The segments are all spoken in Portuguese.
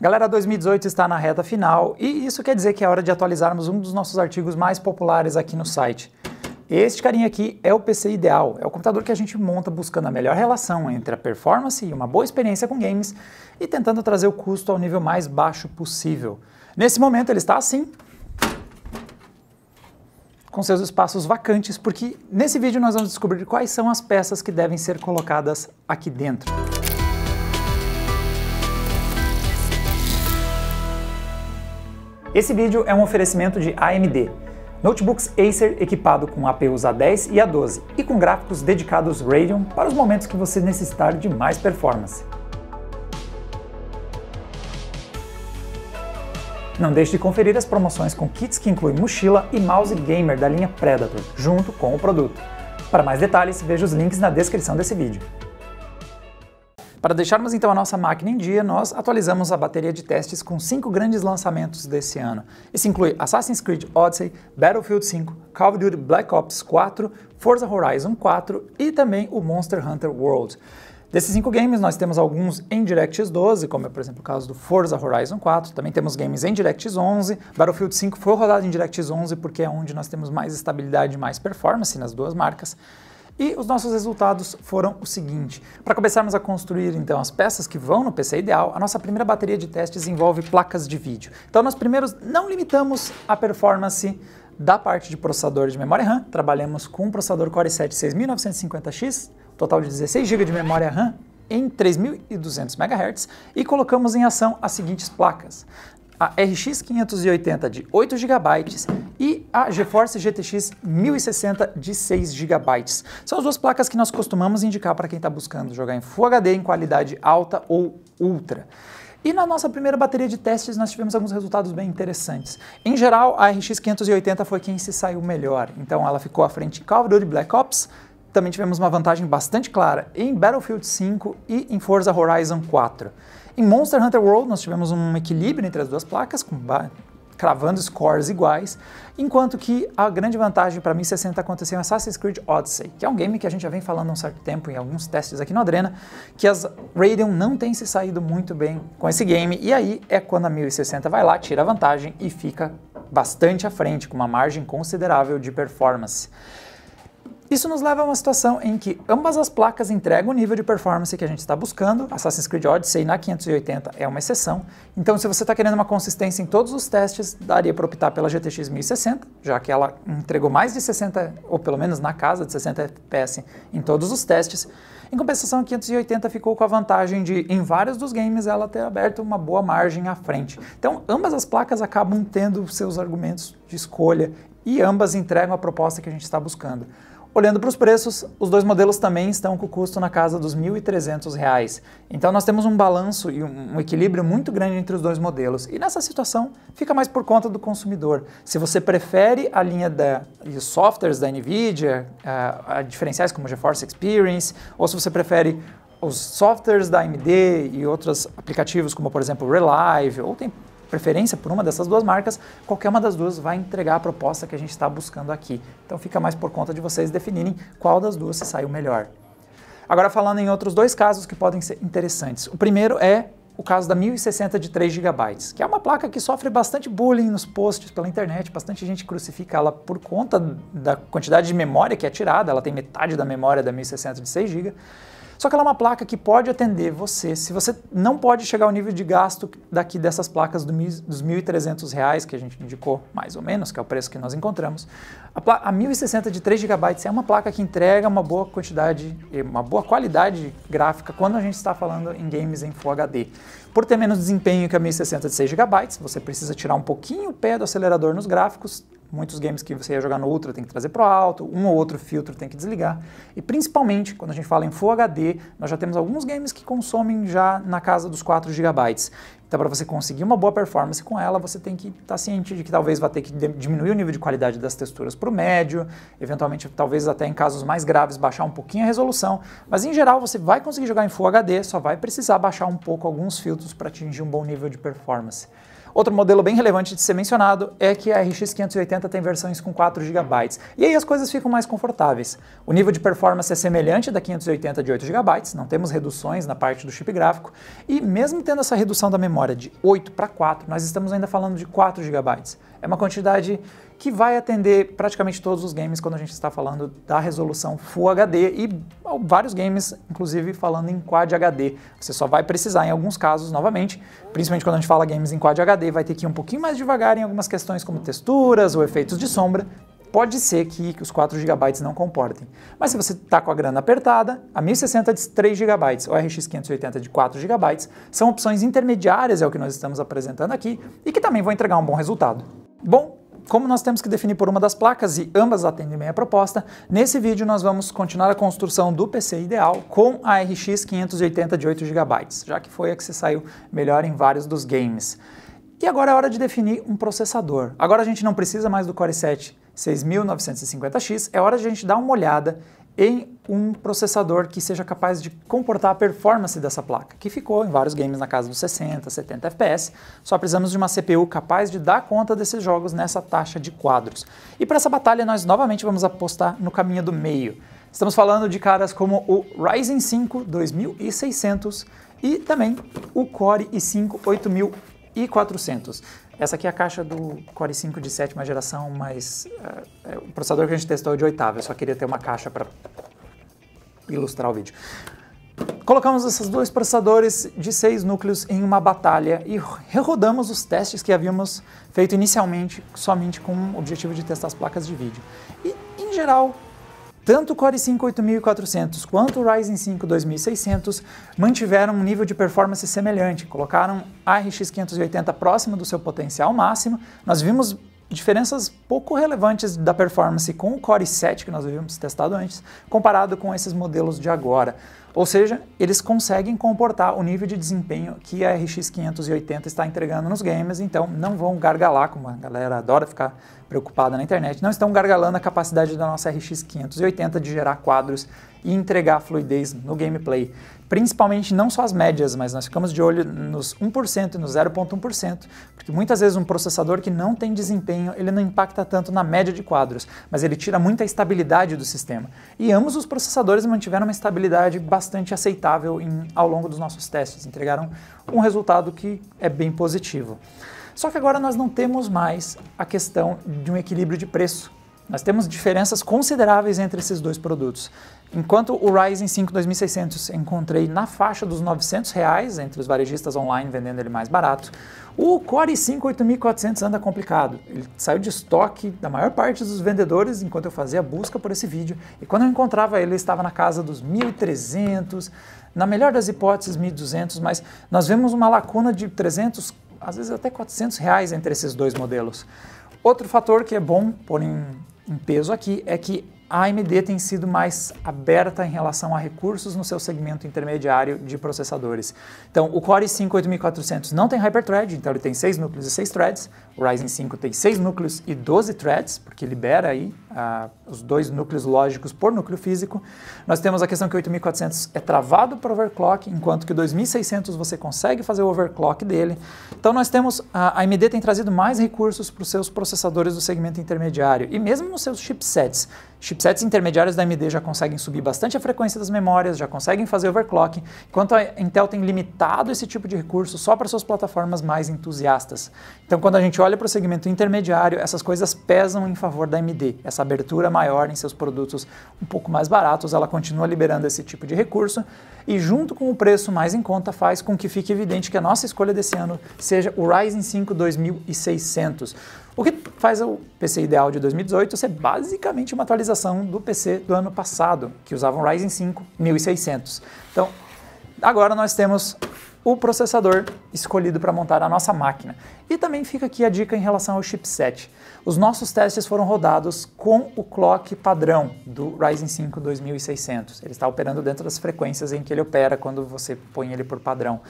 Galera, 2018 está na reta final e isso quer dizer que é hora de atualizarmos um dos nossos artigos mais populares aqui no site. Este carinha aqui é o PC ideal, é o computador que a gente monta buscando a melhor relação entre a performance e uma boa experiência com games e tentando trazer o custo ao nível mais baixo possível. Nesse momento ele está assim, com seus espaços vacantes, porque nesse vídeo nós vamos descobrir quais são as peças que devem ser colocadas aqui dentro. Esse vídeo é um oferecimento de AMD. Notebooks Acer equipado com APUs A10 e A12 e com gráficos dedicados Radeon para os momentos que você necessitar de mais performance. Não deixe de conferir as promoções com kits que incluem mochila e mouse gamer da linha Predator, junto com o produto. Para mais detalhes, veja os links na descrição desse vídeo. Para deixarmos então a nossa máquina em dia, nós atualizamos a bateria de testes com 5 grandes lançamentos desse ano. Isso inclui Assassin's Creed Odyssey, Battlefield 5, Call of Duty Black Ops 4, Forza Horizon 4 e também o Monster Hunter World. Desses 5 games, nós temos alguns em DirectX 12, como é, por exemplo, o caso do Forza Horizon 4. Também temos games em DirectX 11. Battlefield 5 foi rodado em DirectX 11 porque é onde nós temos mais estabilidade e mais performance nas duas marcas. E os nossos resultados foram o seguinte. Para começarmos a construir então as peças que vão no PC ideal, a nossa primeira bateria de testes envolve placas de vídeo. Então nós primeiros não limitamos a performance da parte de processador de memória RAM, trabalhamos com um processador Core i7 6950X, total de 16 GB de memória RAM em 3200 MHz e colocamos em ação as seguintes placas. A RX 580 de 8 GB e a GeForce GTX 1060 de 6 GB. São as duas placas que nós costumamos indicar para quem está buscando jogar em Full HD em qualidade alta ou ultra. E na nossa primeira bateria de testes nós tivemos alguns resultados bem interessantes. Em geral, a RX 580 foi quem se saiu melhor, então ela ficou à frente em Call of Duty Black Ops. Também tivemos uma vantagem bastante clara em Battlefield 5 e em Forza Horizon 4. Em Monster Hunter World nós tivemos um equilíbrio entre as duas placas, cravando scores iguais, enquanto que a grande vantagem para 1060 aconteceu em Assassin's Creed Odyssey, que é um game que a gente já vem falando há um certo tempo em alguns testes aqui no Adrena, que as Radeon não tem se saído muito bem com esse game, e aí é quando a 1060 vai lá, tira a vantagem e fica bastante à frente, com uma margem considerável de performance. Isso nos leva a uma situação em que ambas as placas entregam o nível de performance que a gente está buscando. Assassin's Creed Odyssey na 580 é uma exceção. Então, se você está querendo uma consistência em todos os testes, daria para optar pela GTX 1060, já que ela entregou mais de 60, ou pelo menos na casa de 60 FPS em todos os testes. Em compensação, a 580 ficou com a vantagem de, em vários dos games, ela ter aberto uma boa margem à frente. Então, ambas as placas acabam tendo seus argumentos de escolha e ambas entregam a proposta que a gente está buscando. Olhando para os preços, os dois modelos também estão com o custo na casa dos R$ 1.300. Então nós temos um balanço e um equilíbrio muito grande entre os dois modelos. E nessa situação fica mais por conta do consumidor. Se você prefere a linha de softwares da NVIDIA, diferenciais como GeForce Experience, ou se você prefere os softwares da AMD e outros aplicativos como, por exemplo, Relive, ou tem preferência por uma dessas duas marcas, qualquer uma das duas vai entregar a proposta que a gente está buscando aqui. Então fica mais por conta de vocês definirem qual das duas se saiu melhor. Agora falando em outros dois casos que podem ser interessantes. O primeiro é o caso da 1060 de 3 GB, que é uma placa que sofre bastante bullying nos posts pela internet, bastante gente crucifica ela por conta da quantidade de memória que é tirada, ela tem metade da memória da 1060 de 6 GB. Só que ela é uma placa que pode atender você, se você não pode chegar ao nível de gasto daqui dessas placas dos R$ 1.300 que a gente indicou, mais ou menos, que é o preço que nós encontramos. A 1060 de 3 GB é uma placa que entrega uma boa quantidade, uma boa qualidade gráfica quando a gente está falando em games em Full HD. Por ter menos desempenho que a 1060 de 6 GB, você precisa tirar um pouquinho o pé do acelerador nos gráficos. Muitos games que você ia jogar no Ultra tem que trazer para o alto, um ou outro filtro tem que desligar. E principalmente, quando a gente fala em Full HD, nós já temos alguns games que consomem já na casa dos 4 GB. Então, para você conseguir uma boa performance com ela, você tem que estar ciente de que talvez vai ter que diminuir o nível de qualidade das texturas para o médio, eventualmente, talvez até em casos mais graves, baixar um pouquinho a resolução. Mas, em geral, você vai conseguir jogar em Full HD, só vai precisar baixar um pouco alguns filtros para atingir um bom nível de performance. Outro modelo bem relevante de ser mencionado é que a RX 580 tem versões com 4 GB. E aí as coisas ficam mais confortáveis. O nível de performance é semelhante da 580 de 8 GB, não temos reduções na parte do chip gráfico, e mesmo tendo essa redução da memória memória de 8 para 4, nós estamos ainda falando de 4 GB. É uma quantidade que vai atender praticamente todos os games quando a gente está falando da resolução Full HD e vários games, inclusive falando em Quad HD. Você só vai precisar, em alguns casos, novamente, principalmente quando a gente fala games em Quad HD, vai ter que ir um pouquinho mais devagar em algumas questões como texturas ou efeitos de sombra. Pode ser que os 4 GB não comportem. Mas se você está com a grana apertada, a 1060 de 3 GB ou a RX 580 de 4 GB são opções intermediárias, é o que nós estamos apresentando aqui, e que também vão entregar um bom resultado. Bom, como nós temos que definir por uma das placas e ambas atendem bem a proposta, nesse vídeo nós vamos continuar a construção do PC ideal com a RX 580 de 8 GB, já que foi a que se saiu melhor em vários dos games. E agora é hora de definir um processador. Agora a gente não precisa mais do Core i7 6950X, é hora de a gente dar uma olhada em um processador que seja capaz de comportar a performance dessa placa, que ficou em vários games na casa dos 60, 70 FPS. Só precisamos de uma CPU capaz de dar conta desses jogos nessa taxa de quadros. E para essa batalha nós novamente vamos apostar no caminho do meio. Estamos falando de caras como o Ryzen 5 2600 e também o Core i5 8400. Essa aqui é a caixa do Core i5 de 7ª geração, mas o processador que a gente testou é de 8ª, eu só queria ter uma caixa para ilustrar o vídeo. Colocamos esses dois processadores de 6 núcleos em uma batalha e rerodamos os testes que havíamos feito inicialmente somente com o objetivo de testar as placas de vídeo. E, em geral, tanto o Core i5 8400 quanto o Ryzen 5 2600 mantiveram um nível de performance semelhante, colocaram a RX 580 próximo do seu potencial máximo. Nós vimos diferenças pouco relevantes da performance com o Core i7 que nós havíamos testado antes, comparado com esses modelos de agora. Ou seja, eles conseguem comportar o nível de desempenho que a RX 580 está entregando nos games, então não vão gargalar, como a galera adora ficar preocupada na internet, não estão gargalando a capacidade da nossa RX 580 de gerar quadros e entregar fluidez no gameplay. Principalmente não só as médias, mas nós ficamos de olho nos 1% e no 0,1%, porque muitas vezes um processador que não tem desempenho, ele não impacta tanto na média de quadros, mas ele tira muita estabilidade do sistema. E ambos os processadores mantiveram uma estabilidade bastante aceitável ao longo dos nossos testes, entregaram um resultado que é bem positivo. Só que agora nós não temos mais a questão de um equilíbrio de preço. Nós temos diferenças consideráveis entre esses dois produtos. Enquanto o Ryzen 5 2600 encontrei na faixa dos R$900 entre os varejistas online vendendo ele mais barato, o Core i5 8400 anda complicado. Ele saiu de estoque da maior parte dos vendedores enquanto eu fazia a busca por esse vídeo, e quando eu encontrava ele estava na casa dos 1.300, na melhor das hipóteses 1.200, mas nós vemos uma lacuna de 300, às vezes até R$400 entre esses dois modelos. Outro fator que é bom pôr em peso aqui é que a AMD tem sido mais aberta em relação a recursos no seu segmento intermediário de processadores. Então, o Core i5 8400 não tem Hyperthread, então ele tem 6 núcleos e 6 threads. O Ryzen 5 tem 6 núcleos e 12 threads, porque libera aí os 2 núcleos lógicos por núcleo físico. Nós temos a questão que o 8400 é travado para overclock, enquanto que o 2600 você consegue fazer o overclock dele. Então nós temos, a AMD tem trazido mais recursos para os seus processadores do segmento intermediário, e mesmo nos seus chipsets. Chipsets intermediários da AMD já conseguem subir bastante a frequência das memórias, já conseguem fazer overclock, enquanto a Intel tem limitado esse tipo de recurso só para suas plataformas mais entusiastas. Então quando a gente olha para o segmento intermediário, essas coisas pesam em favor da AMD. Essa abertura maior em seus produtos um pouco mais baratos, ela continua liberando esse tipo de recurso, e junto com o preço mais em conta faz com que fique evidente que a nossa escolha desse ano seja o Ryzen 5 2600. O que faz o PC ideal de 2018 ser basicamente uma atualização do PC do ano passado, que usava um Ryzen 5 1600. Então, agora nós temos o processador escolhido para montar a nossa máquina. E também fica aqui a dica em relação ao chipset. Os nossos testes foram rodados com o clock padrão do Ryzen 5 2600. Ele está operando dentro das frequências em que ele opera quando você põe ele por padrão.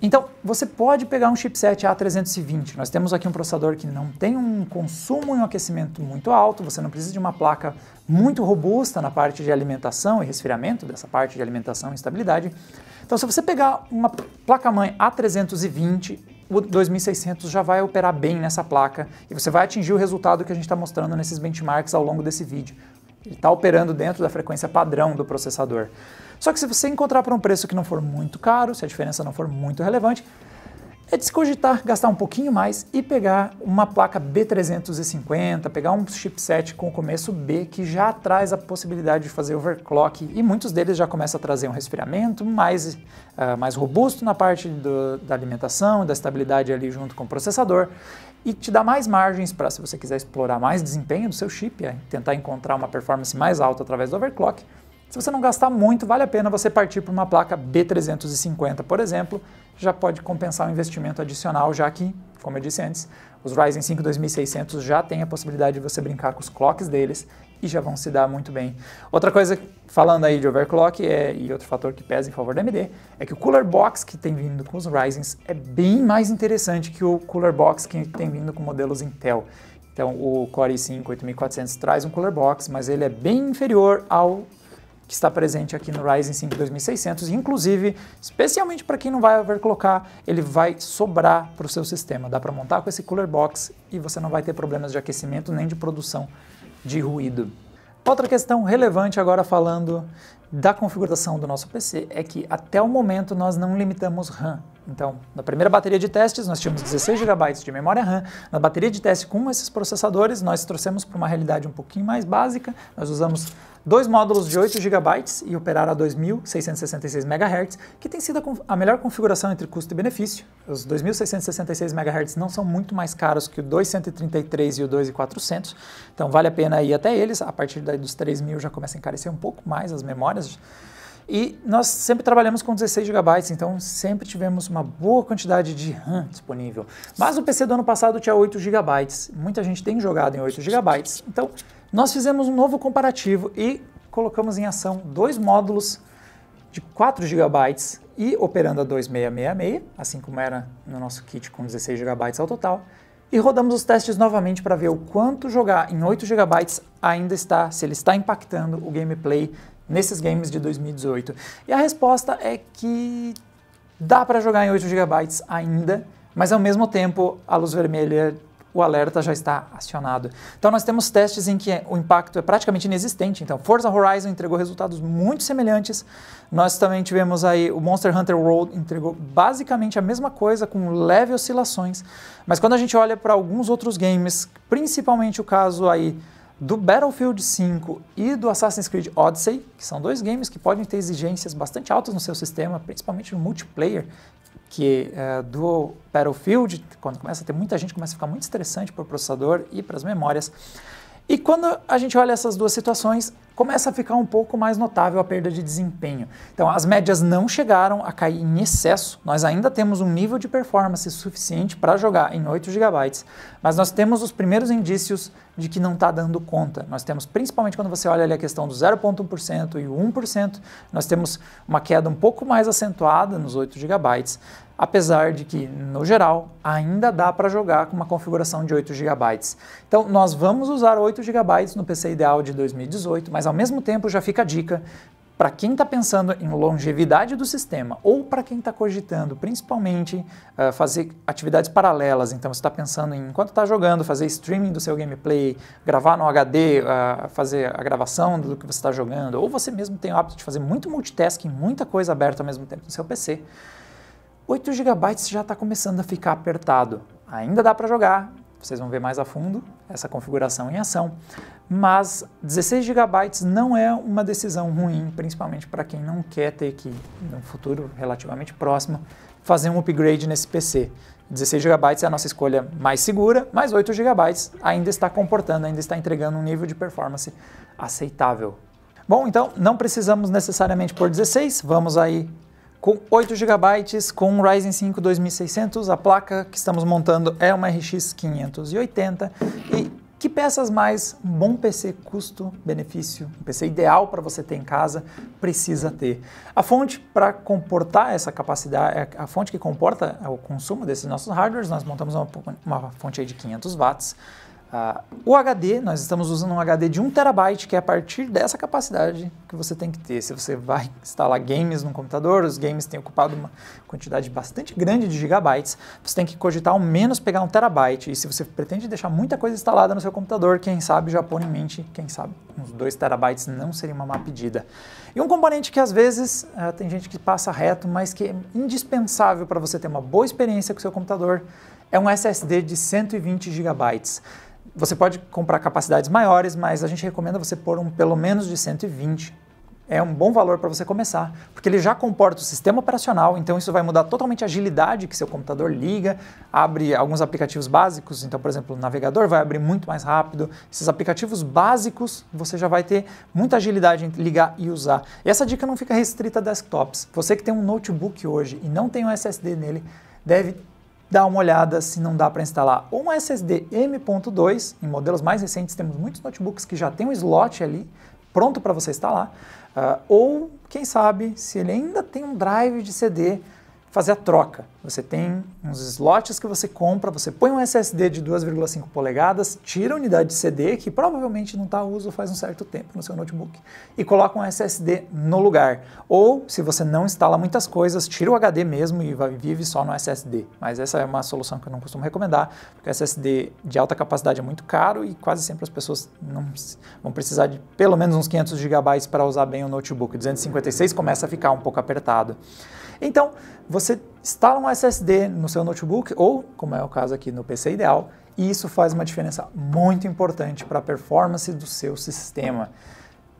Então, você pode pegar um chipset A320. Nós temos aqui um processador que não tem um consumo e um aquecimento muito alto, você não precisa de uma placa muito robusta na parte de alimentação e resfriamento, dessa parte de alimentação e estabilidade. Então, se você pegar uma placa-mãe A320, o 2600 já vai operar bem nessa placa e você vai atingir o resultado que a gente está mostrando nesses benchmarks ao longo desse vídeo. Ele está operando dentro da frequência padrão do processador. Só que se você encontrar por um preço que não for muito caro, se a diferença não for muito relevante, é de se cogitar gastar um pouquinho mais e pegar uma placa B350, pegar um chipset com o começo B, que já traz a possibilidade de fazer overclock, e muitos deles já começam a trazer um resfriamento mais robusto na parte da alimentação, da estabilidade ali junto com o processador, e te dá mais margens para, se você quiser explorar mais desempenho do seu chip, tentar encontrar uma performance mais alta através do overclock. Se você não gastar muito, vale a pena você partir para uma placa B350, por exemplo, já pode compensar o investimento adicional, já que, como eu disse antes, os Ryzen 5 2600 já têm a possibilidade de você brincar com os clocks deles e já vão se dar muito bem. Outra coisa, falando aí de overclock, e outro fator que pesa em favor da AMD, é que o Cooler Box que tem vindo com os Ryzens é bem mais interessante que o Cooler Box que tem vindo com modelos Intel. Então, o Core i5 8400 traz um Cooler Box, mas ele é bem inferior ao que está presente aqui no Ryzen 5 2600, e inclusive, especialmente para quem não vai overclockar, ele vai sobrar para o seu sistema. Dá para montar com esse Cooler Box e você não vai ter problemas de aquecimento nem de produção de ruído. Outra questão relevante agora falando da configuração do nosso PC é que até o momento nós não limitamos RAM. Então, na primeira bateria de testes nós tínhamos 16 GB de memória RAM. Na bateria de teste com esses processadores nós trouxemos para uma realidade um pouquinho mais básica. Nós usamos 2 módulos de 8 GB e operar a 2.666 MHz, que tem sido a melhor configuração entre custo e benefício. Os 2.666 MHz não são muito mais caros que o 2.133 e o 2.400, então vale a pena ir até eles. A partir dos 3.000 já começa a encarecer um pouco mais as memórias. E nós sempre trabalhamos com 16 GB, então sempre tivemos uma boa quantidade de RAM disponível. Mas o PC do ano passado tinha 8 GB, muita gente tem jogado em 8 GB, então nós fizemos um novo comparativo e colocamos em ação 2 módulos de 4 GB e operando a 2666, assim como era no nosso kit com 16 GB ao total, e rodamos os testes novamente para ver o quanto jogar em 8 GB ainda está, se ele está impactando o gameplay nesses games de 2018. E a resposta é que dá para jogar em 8 GB ainda, mas ao mesmo tempo a luz vermelha, o alerta já está acionado. Então nós temos testes em que o impacto é praticamente inexistente. Então Forza Horizon entregou resultados muito semelhantes. Nós também tivemos aí o Monster Hunter World, entregou basicamente a mesma coisa, com leve oscilações. Mas quando a gente olha para alguns outros games, principalmente o caso aí do Battlefield 5 e do Assassin's Creed Odyssey, que são 2 games que podem ter exigências bastante altas no seu sistema, principalmente no multiplayer, que do Battlefield, quando começa a ter muita gente, começa a ficar muito estressante para o processador e para as memórias. E quando a gente olha essas duas situações, começa a ficar um pouco mais notável a perda de desempenho. Então, as médias não chegaram a cair em excesso, nós ainda temos um nível de performance suficiente para jogar em 8 GB, mas nós temos os primeiros indícios de que não está dando conta. Nós temos, principalmente quando você olha ali a questão do 0,1% e o 1%, nós temos uma queda um pouco mais acentuada nos 8 GB, apesar de que, no geral, ainda dá para jogar com uma configuração de 8 GB. Então, nós vamos usar 8 GB no PC ideal de 2018, mas ao mesmo tempo já fica a dica para quem está pensando em longevidade do sistema ou para quem está cogitando, principalmente, fazer atividades paralelas. Então, você está pensando em, enquanto está jogando, fazer streaming do seu gameplay, gravar no HD, fazer a gravação do que você está jogando, ou você mesmo tem o hábito de fazer muito multitasking, muita coisa aberta ao mesmo tempo no seu PC, 8 GB já está começando a ficar apertado. Ainda dá para jogar, vocês vão ver mais a fundo essa configuração em ação, mas 16 GB não é uma decisão ruim, principalmente para quem não quer ter que, no futuro relativamente próximo, fazer um upgrade nesse PC. 16 GB é a nossa escolha mais segura, mas 8 GB ainda está comportando, ainda está entregando um nível de performance aceitável. Bom, então não precisamos necessariamente por 16, vamos aí com 8 GB, com um Ryzen 5 2600, a placa que estamos montando é uma RX 580 e que peças mais um bom PC custo-benefício, um PC ideal para você ter em casa, precisa ter. A fonte para comportar essa capacidade, a fonte que comporta o consumo desses nossos hardwares, nós montamos uma fonte aí de 500 watts, O HD, nós estamos usando um HD de 1 TB, que é a partir dessa capacidade que você tem que ter. Se você vai instalar games no computador, os games têm ocupado uma quantidade bastante grande de gigabytes, você tem que cogitar ao menos pegar 1 TB. E se você pretende deixar muita coisa instalada no seu computador, quem sabe já põe em mente, quem sabe uns 2 TB não seria uma má pedida. E um componente que às vezes tem gente que passa reto, mas que é indispensável para você ter uma boa experiência com o seu computador, é um SSD de 120 GB. Você pode comprar capacidades maiores, mas a gente recomenda você pôr pelo menos de 120. É um bom valor para você começar, porque ele já comporta o sistema operacional, então isso vai mudar totalmente a agilidade que seu computador liga, abre alguns aplicativos básicos, então, por exemplo, o navegador vai abrir muito mais rápido. Esses aplicativos básicos, você já vai ter muita agilidade em ligar e usar. E essa dica não fica restrita a desktops. Você que tem um notebook hoje e não tem um SSD nele, deve dar uma olhada se não dá para instalar ou um SSD M.2, em modelos mais recentes temos muitos notebooks que já tem um slot ali pronto para você instalar, ou quem sabe se ele ainda tem um drive de CD, fazer a troca. Você tem uns slots que você compra, você põe um SSD de 2,5 polegadas, tira a unidade de CD, que provavelmente não está a uso faz um certo tempo no seu notebook, e coloca um SSD no lugar. Ou, se você não instala muitas coisas, tira o HD mesmo e vive só no SSD. Mas essa é uma solução que eu não costumo recomendar, porque o SSD de alta capacidade é muito caro e quase sempre as pessoas não vão precisar de pelo menos uns 500 GB para usar bem o notebook. 256 começa a ficar um pouco apertado. Então, você instala um SSD no seu notebook ou, como é o caso aqui no PC ideal, e isso faz uma diferença muito importante para a performance do seu sistema,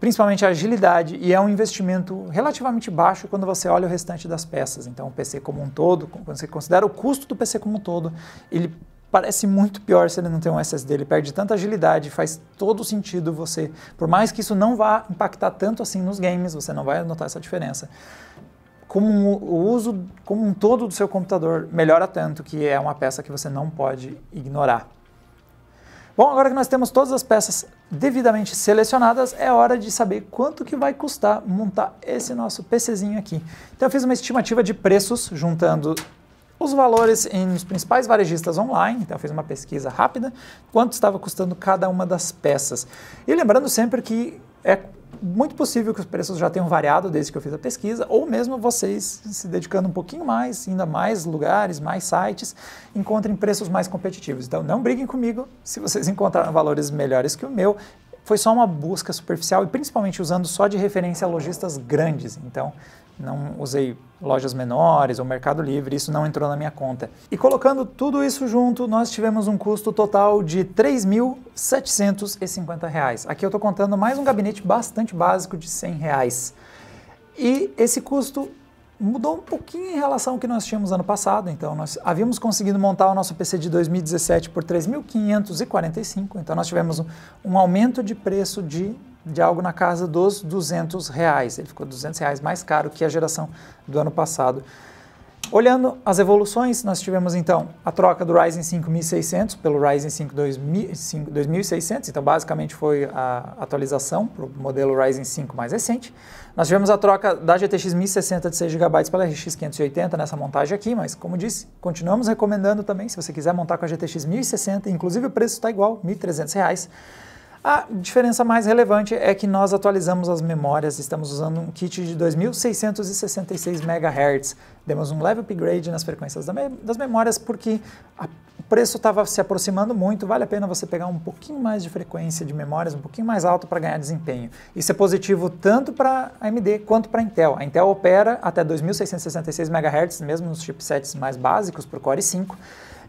principalmente a agilidade, e é um investimento relativamente baixo quando você olha o restante das peças. Então, o PC como um todo, quando você considera o custo do PC como um todo, ele parece muito pior se ele não tem um SSD, ele perde tanta agilidade, faz todo sentido você, por mais que isso não vá impactar tanto assim nos games, você não vai notar essa diferença. Como o uso como um todo do seu computador melhora tanto que é uma peça que você não pode ignorar. Bom, agora que nós temos todas as peças devidamente selecionadas, é hora de saber quanto que vai custar montar esse nosso PCzinho aqui. Então eu fiz uma estimativa de preços, juntando os valores nos principais varejistas online, então eu fiz uma pesquisa rápida, quanto estava custando cada uma das peças. E lembrando sempre que é muito possível que os preços já tenham variado desde que eu fiz a pesquisa, ou mesmo vocês se dedicando um pouquinho mais, indo a mais lugares, mais sites, encontrem preços mais competitivos. Então não briguem comigo se vocês encontraram valores melhores que o meu. Foi só uma busca superficial e principalmente usando só de referência a lojistas grandes. Então não usei lojas menores ou Mercado Livre, isso não entrou na minha conta. E colocando tudo isso junto, nós tivemos um custo total de R$ 3.750. Aqui eu estou contando mais um gabinete bastante básico de R$ 100. E esse custo mudou um pouquinho em relação ao que nós tínhamos ano passado. Então nós havíamos conseguido montar o nosso PC de 2017 por R$ 3.545. Então nós tivemos um aumento de preço de algo na casa dos R$ 200. Ele ficou R$ 200 mais caro que a geração do ano passado. Olhando as evoluções, nós tivemos então a troca do Ryzen 5 1600 pelo Ryzen 5 2600, então basicamente foi a atualização para o modelo Ryzen 5 mais recente. Nós tivemos a troca da GTX 1060 de 6 GB pela RX 580 nessa montagem aqui, mas como disse, continuamos recomendando também, se você quiser montar com a GTX 1060, inclusive o preço está igual, R$ 1.300. A diferença mais relevante é que nós atualizamos as memórias, estamos usando um kit de 2.666 MHz. Demos um leve upgrade nas frequências das memórias porque o preço estava se aproximando muito, vale a pena você pegar um pouquinho mais de frequência de memórias, um pouquinho mais alto para ganhar desempenho. Isso é positivo tanto para a AMD quanto para a Intel. A Intel opera até 2.666 MHz, mesmo nos chipsets mais básicos para o Core i5.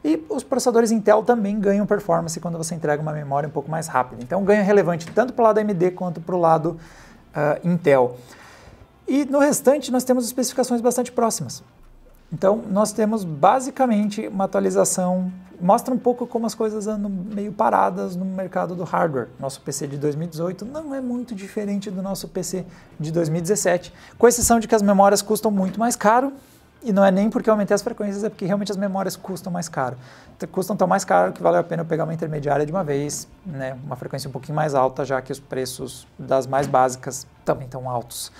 E os processadores Intel também ganham performance quando você entrega uma memória um pouco mais rápida. Então ganho relevante tanto para o lado AMD quanto para o lado Intel. E no restante nós temos especificações bastante próximas. Então nós temos basicamente uma atualização, mostra um pouco como as coisas andam meio paradas no mercado do hardware. Nosso PC de 2018 não é muito diferente do nosso PC de 2017, com exceção de que as memórias custam muito mais caro. E não é nem porque eu aumentei as frequências, é porque realmente as memórias custam mais caro. Custam tão mais caro que vale a pena eu pegar uma intermediária de uma vez, né, uma frequência um pouquinho mais alta, já que os preços das mais básicas também estão altos.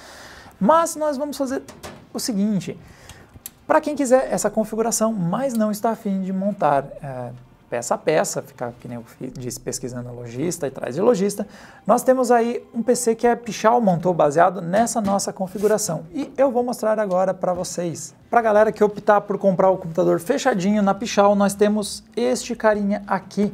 Mas nós vamos fazer o seguinte, para quem quiser essa configuração, mas não está afim de montar peça a peça, ficar, que nem eu disse, pesquisando lojista e atrás de lojista. Nós temos aí um PC que a Pichau montou baseado nessa nossa configuração. E eu vou mostrar agora para vocês. Para a galera que optar por comprar o computador fechadinho na Pichau, nós temos este carinha aqui.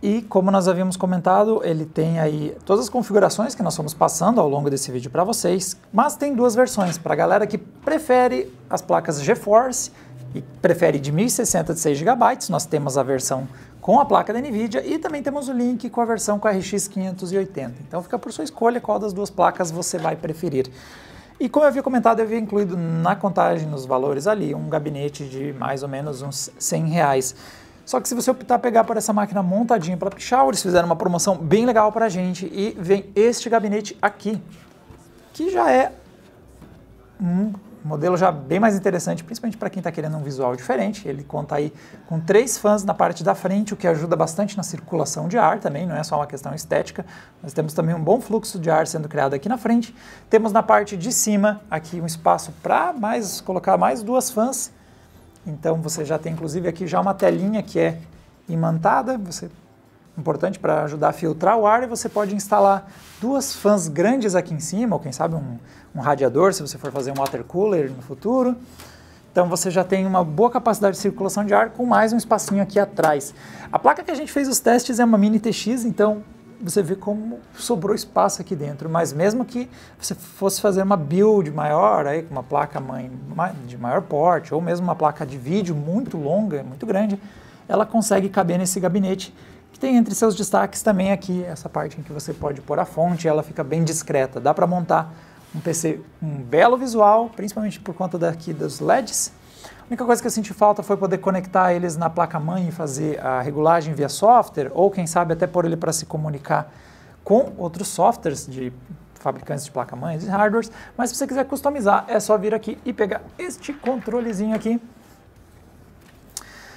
E como nós havíamos comentado, ele tem aí todas as configurações que nós fomos passando ao longo desse vídeo para vocês, mas tem duas versões. Para a galera que prefere as placas GeForce e prefere de 1060 de 6 GB, nós temos a versão com a placa da NVIDIA e também temos o link com a versão com a RX 580. Então fica por sua escolha qual das duas placas você vai preferir. E como eu havia comentado, eu havia incluído na contagem, nos valores ali, um gabinete de mais ou menos uns R$100. Só que se você optar pegar por essa máquina montadinha pela Pichau, eles fizeram uma promoção bem legal para a gente e vem este gabinete aqui, que já é um modelo já bem mais interessante, principalmente para quem está querendo um visual diferente. Ele conta aí com 3 fãs na parte da frente, o que ajuda bastante na circulação de ar também, não é só uma questão estética. Nós temos também um bom fluxo de ar sendo criado aqui na frente. Temos na parte de cima aqui um espaço para colocar mais 2 fãs. Então você já tem inclusive aqui já uma telinha que é imantada, importante para ajudar a filtrar o ar, e você pode instalar 2 fãs grandes aqui em cima, ou quem sabe um radiador, se você for fazer um water cooler no futuro. Então você já tem uma boa capacidade de circulação de ar com mais um espacinho aqui atrás. A placa que a gente fez os testes é uma Mini TX, então você vê como sobrou espaço aqui dentro, mas mesmo que você fosse fazer uma build maior, aí, com uma placa-mãe de maior porte, ou mesmo uma placa de vídeo muito longa, muito grande, ela consegue caber nesse gabinete, que tem entre seus destaques também aqui essa parte em que você pode pôr a fonte, ela fica bem discreta. Dá para montar um PC com um belo visual, principalmente por conta daqui dos LEDs. A única coisa que eu senti falta foi poder conectar eles na placa-mãe e fazer a regulagem via software, ou quem sabe até pôr ele para se comunicar com outros softwares de fabricantes de placa-mães e hardwares. Mas se você quiser customizar, é só vir aqui e pegar este controlezinho aqui.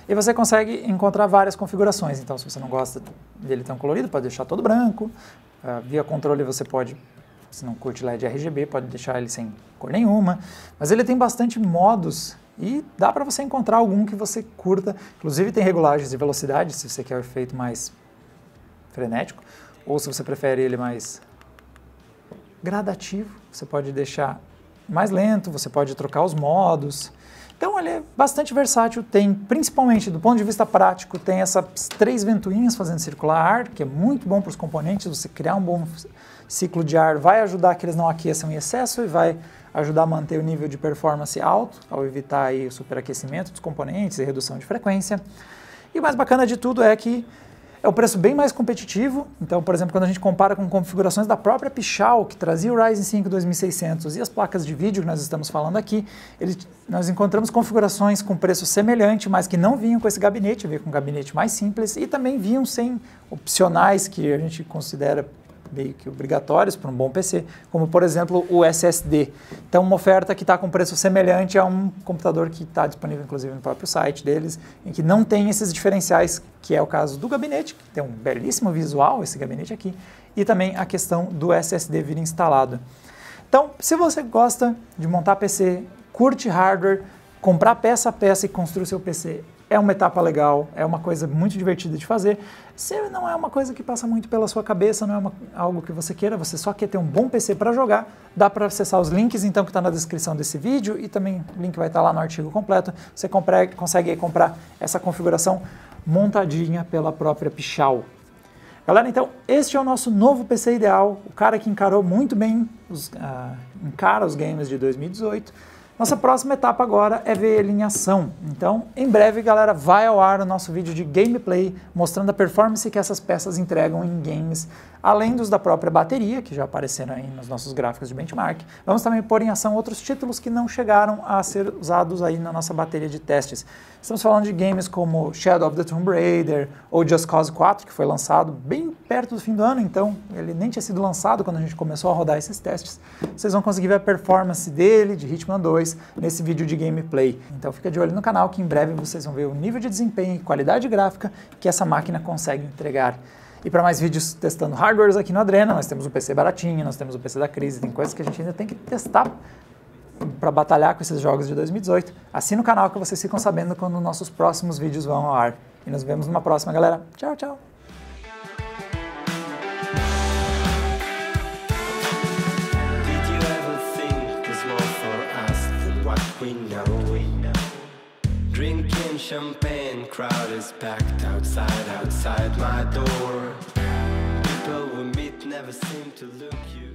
E você consegue encontrar várias configurações. Então, se você não gosta dele tão colorido, pode deixar todo branco. Via controle você pode, se não curte LED RGB, pode deixar ele sem cor nenhuma. Mas ele tem bastante modos e dá para você encontrar algum que você curta. Inclusive tem regulagens de velocidade, se você quer o efeito mais frenético, ou se você prefere ele mais gradativo, você pode deixar mais lento, você pode trocar os modos. Então ele é bastante versátil, tem, principalmente do ponto de vista prático, tem essas 3 ventoinhas fazendo circular ar, que é muito bom para os componentes. Você criar um bom ciclo de ar vai ajudar que eles não aqueçam em excesso e vai ajudar a manter o nível de performance alto, ao evitar aí o superaquecimento dos componentes e redução de frequência. E o mais bacana de tudo é que é um preço bem mais competitivo. Então, por exemplo, quando a gente compara com configurações da própria Pichau, que trazia o Ryzen 5 2600 e as placas de vídeo que nós estamos falando aqui, nós encontramos configurações com preço semelhante, mas que não vinham com esse gabinete, veio com um gabinete mais simples e também vinham sem opcionais que a gente considera meio que obrigatórios para um bom PC, como por exemplo o SSD. Então uma oferta que está com preço semelhante a um computador que está disponível inclusive no próprio site deles, em que não tem esses diferenciais, que é o caso do gabinete, que tem um belíssimo visual esse gabinete aqui, e também a questão do SSD vir instalado. Então, se você gosta de montar PC, curte hardware, comprar peça a peça e construir seu PC, é uma etapa legal, é uma coisa muito divertida de fazer. Se não é uma coisa que passa muito pela sua cabeça, não é algo que você queira, você só quer ter um bom PC para jogar, dá para acessar os links então que está na descrição desse vídeo, e também o link vai estar lá no artigo completo. Você consegue aí comprar essa configuração montadinha pela própria Pichau. Galera, então este é o nosso novo PC ideal, o cara que encarou muito bem, encara os games de 2018. Nossa próxima etapa agora é ver ele em ação. Então, em breve, galera, vai ao ar o nosso vídeo de gameplay, mostrando a performance que essas peças entregam em games, além dos da própria bateria, que já apareceram aí nos nossos gráficos de benchmark. Vamos também pôr em ação outros títulos que não chegaram a ser usados aí na nossa bateria de testes. Estamos falando de games como Shadow of the Tomb Raider ou Just Cause 4, que foi lançado bem perto do fim do ano, então ele nem tinha sido lançado quando a gente começou a rodar esses testes. Vocês vão conseguir ver a performance dele, de Hitman 2, nesse vídeo de gameplay. Então fica de olho no canal que em breve vocês vão ver o nível de desempenho e qualidade gráfica que essa máquina consegue entregar. E para mais vídeos testando hardwares aqui no Adrena, nós temos o PC baratinho, nós temos o PC da crise, tem coisas que a gente ainda tem que testar para batalhar com esses jogos de 2018, assina o canal que vocês ficam sabendo quando nossos próximos vídeos vão ao ar. E nos vemos numa próxima, galera. Tchau, tchau! Drinking champagne, crowd is packed outside my door. People we meet never seem to look you